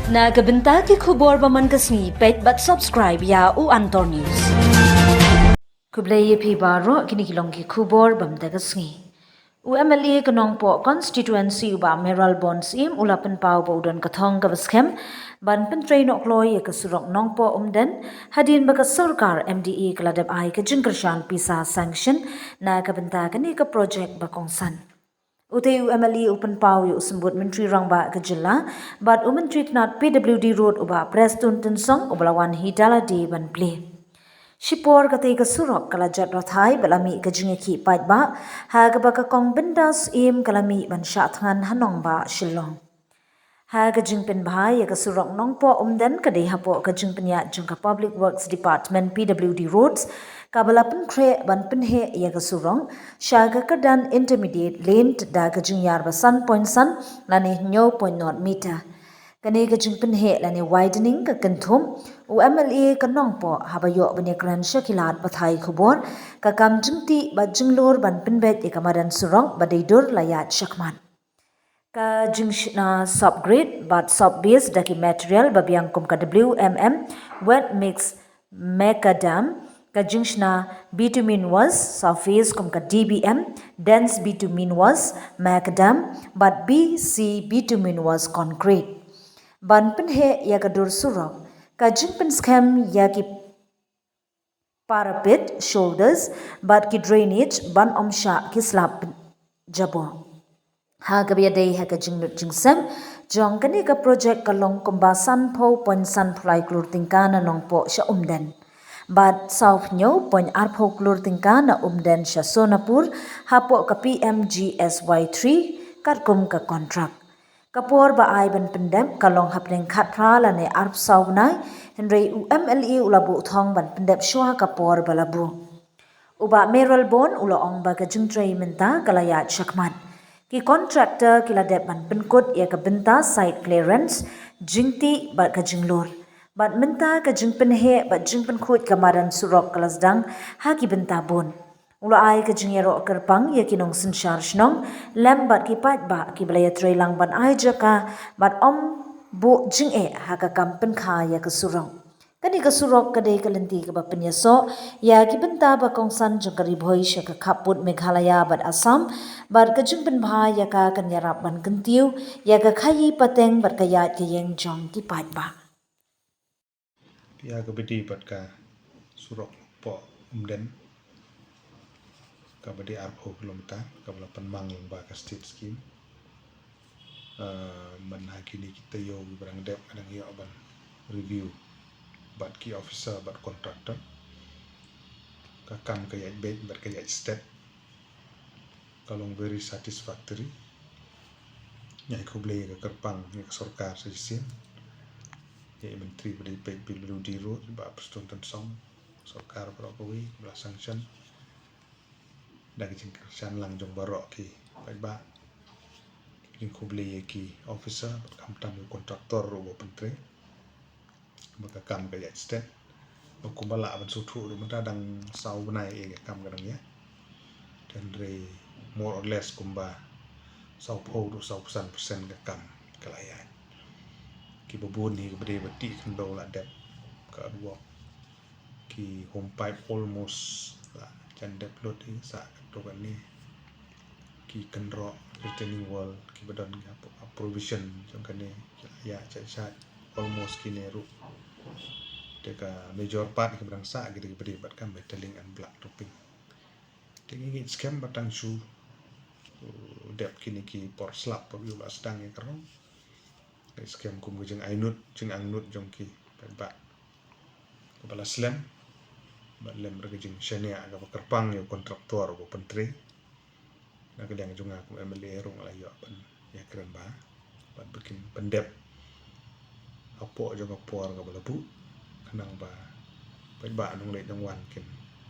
Nagabenta ki khubor baman kasni pet but subscribe ya u Antor News. Kublai phi baro kini kilong ki khubor bamda kasni. UMLA kanong po constituency uba Meral Bonds im ulapan pau po udon kathong kabaskem ban pentrei nok loy ka surok nong po umden hadin baka sarkar MDE kaladab ai ka jingkershan pisa sanction na kabenta kani ka project bakongsan. Utai UMLA open pau yu sembut menteri rangba ke jela but menteri knat PWD road uba Preston Tensong ubalawan hidala di ban play. Shipor katai ka surok kala jat rathai balami ka jingeki pait ba ha ka baka kong bendas im kalami ban syatngan hanong ba shillong. Ha ka jingpen bahai ka surok nong po umden kadai hapo ka jingpen ya jungka Public Works Department PWD roads kabalapan kre ban penhe ya ka surong syaga kedan intermediate lane da ka jingyar basan point san lani nyo point not meter. Kani ka jingpen he lani widening ka kentum UMLA ka nong po habayo bani kran syakilat bathai khubor ka kam jingti ba jinglor ban penbet ya kamaran surong badaidur layat syakman. Ka jingshna subgrade but sub base daki material babiang kum ka WMM wet mix macadam ka jingshna bitumen was surface kum ka DBM dense bitumen was macadam but BC bitumen was concrete ban penhe ya ka dur surok ka jingpen scam ya ki parapet shoulders but ki drainage ban omsha ki slab jabo. Ha gabiya day ha ka jingnut jingsem jong kani ka project ka long kumbasan po pon san phlai klur tingkana nong po sya umden. But south nyo pon arpo klur tingkana umden sya Sonapur hapo ka PMGSY3 katkum ka kontrak. Kapor ba ay ban pendem kalong hapning khatra la ne arp sawnai henry UMLA ulabu thong ban pendem shwa kapor balabu. Uba Meral Bon ula ong ba ka jingtray menta kalayat syakmat. Ki contractor kila depan penkut ia ke benta site clearance jingti bat ka jinglor bat menta ka jingpenhe bat jingpenkut kamaran surok kelasdang ha ki benta bon ula ai ka jingyero kerpang ia kinong sensyar shnong lem bat ki pat ba ki belaya trailang ban ai jaka bat om bu jinge ha ka kampen kha ya ke surong kani ka surok kadai kalenti ka bapenya so ya ki benta ba kongsan jangkari bhoi sya ka khaput Meghalaya bat Assam bat ka jingpen bha ya ka kanyarap ban kentiu ya ka khayi pateng bat ka yat ka yeng jong ki pat ba ya ka bedi bat ka surok po umden ka bedi arpo kilometer ka belapan mang ba ka state scheme man hakini kita yo barang dep kadang yo ban review bat ki officer bat contractor ka kam ka yat bet bat ka yat step kalong very satisfactory nyai ko blay ka kerpang ni ka sarkar sesin nyai menteri bedi PWD road ba Preston Tensong sarkar Prabowo bela sanction dak jingkershan lang jong barok ki ba jing ko blay ki officer bat kam tam kontraktor ro pentre maka kam ka yat step kumbala ban sutu ru dang sau benai e kam kadang ya dan re more or less kumba sau po do sau persen ka kam kalayan ki babun ni bede beti kendo la dep ka dua ki home pipe almost la jan dep lot sa to kan ni ki kendro retaining wall ki badon ka provision jong kan ni ya chat almost ki neru teka major part ke berangsa gitu beri bat kan betaling and black topping tingi scam batang su dep kini ki por slap pa yu sedang yang kerong scam kum jeng ainut jeng angnut jong ki bat kepala slam bat lem rega jeng shania aga kerpang yo kontraktor go pentre na kedang jong aku MLA rong la yo ban ya keren ba bat bikin pendep apo jong por ga balabu kanang ba nong le jong wan ken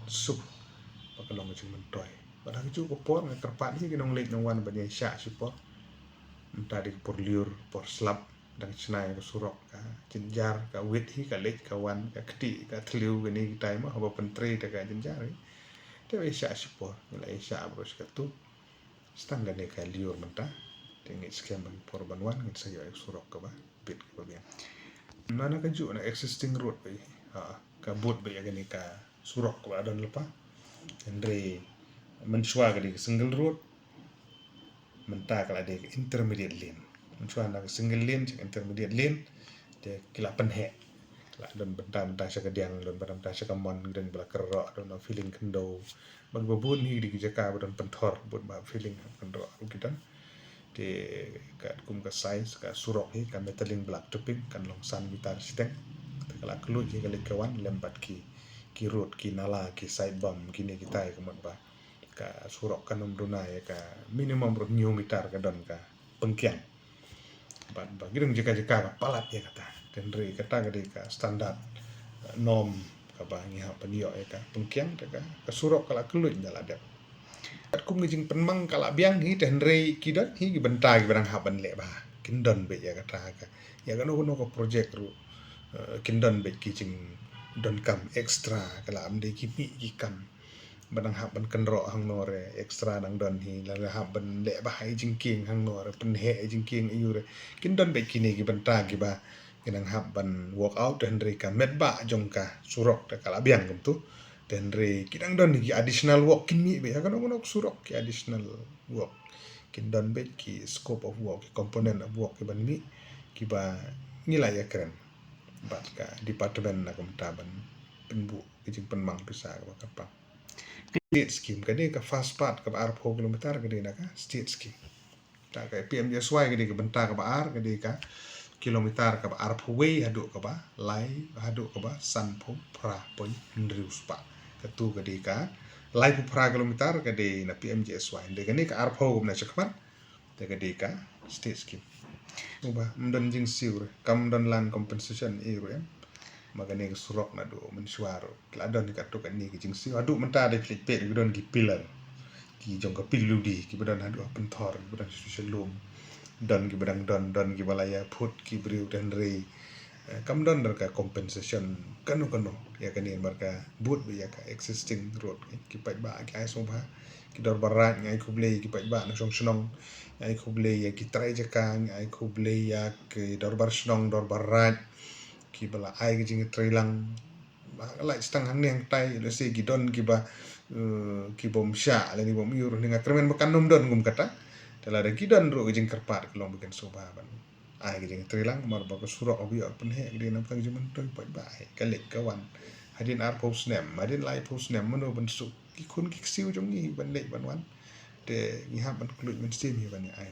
sup ba kalong jing mentoy ba ju ko por nge kerpat ni nong le jong wan ba ni sya support tadi por liur por slap dang chnai ko surok ka jinjar ka wit hi ka lek ka wan ka kti ka tliu ga ni time ba pentre ta ka jinjar te sya support la sya bros ka tu stang ga ne ka liur menta ngit scam bagi korban wan ngit sayo surok ka ba bit ka ba mana ka ju na existing road ba ka bot ba gani ka surok ka adon lepa andre menshwa ka di single road menta kala de intermediate lane menshwa na single lane intermediate lane de kila penhe kala don benta sa ka diang don benta sa ka mon don bla kerro don feeling kendo bag babun hi di jaka don pentor bot ba feeling kendo kita de ka kum ka size ka surok hi ka metaling black toping kan long san bitar siteng kala kelut hi kali kawan lembat ki road ki nala ki side bomb kini kita ka mat ba ka surok kanum dunai ka minimum road new meter ka don ka pengkian ba gidung jika ka palat ya kata tenri kata gadi ka standar norm ka ba ngi ha panio ka pengkian ka surok kala kelut jala dep kum ngijing penmang kala biang hi tenri kidot hi benta gi barang haban le ba kindon be ya kata ka ya kan no ko project ru kindon be kijing don kam extra kala amde kipi ikam banang haban kenro hang nore extra nang don hi la haban le ba hai jingking hang nore pen he jingking ayure kindon be kini gi benta gi ba kinang haban work out tenri ka medba jongka surok ta kala biang kum tu tenre kidang don ki additional work kimi be kan no surok ki additional work kin don be ki scope of work ki component of work ki ban mi ki ba nilai ya keren bat ka department na kum taban penbu ki jing penmang pisa ka kapang state scheme kadi ka fast part ka ar 4 kilometer kadi na ka state scheme ta ka PMJSY kadi ka benta ka ar kadi ka kilometer ka ar way hadu ka ba lai hadu ka ba san pho pra poi ndrius pa katu kadi ka lai pu pra kilometer kadi na PMJSY de kani ka ar pho gum na chakman de kadi ka state scheme uba mdon jing siur kam don land compensation iru magane surok na do mensuaro kladon ka to kan ni jing siur adu menta de klik pe don ki pillar ki jong ka piludi ki badon adu pentor badon shalom don ki badang don ki balaya put ki briu dan rei kam don ka compensation kanu ya kani marka but ya ka existing road ki pa ba ki ai so ba ki dor barat ngai kuble ki pa ba na song snong ngai kuble ya ki trai jaka ngai kuble ya ki dor bar snong dor barat ki bala ai ki jing trailang ba lai stang hang neng tai le se ki don ki ba ki bom sha le ni bom yur ni ngatremen bakan nom don gum kata tela da ki don ro ki jing karpat ki long bikin so ba ban ai ki jing trailang mar ba ko surok obi open he ki nam tang jimen toy pa ba ka lek ka wan hadin ar post nem hadin lai post nem mano ban su ki kun ki siu jong ni ban lek ban wan de ni ha ban kluj men sim hi ban ai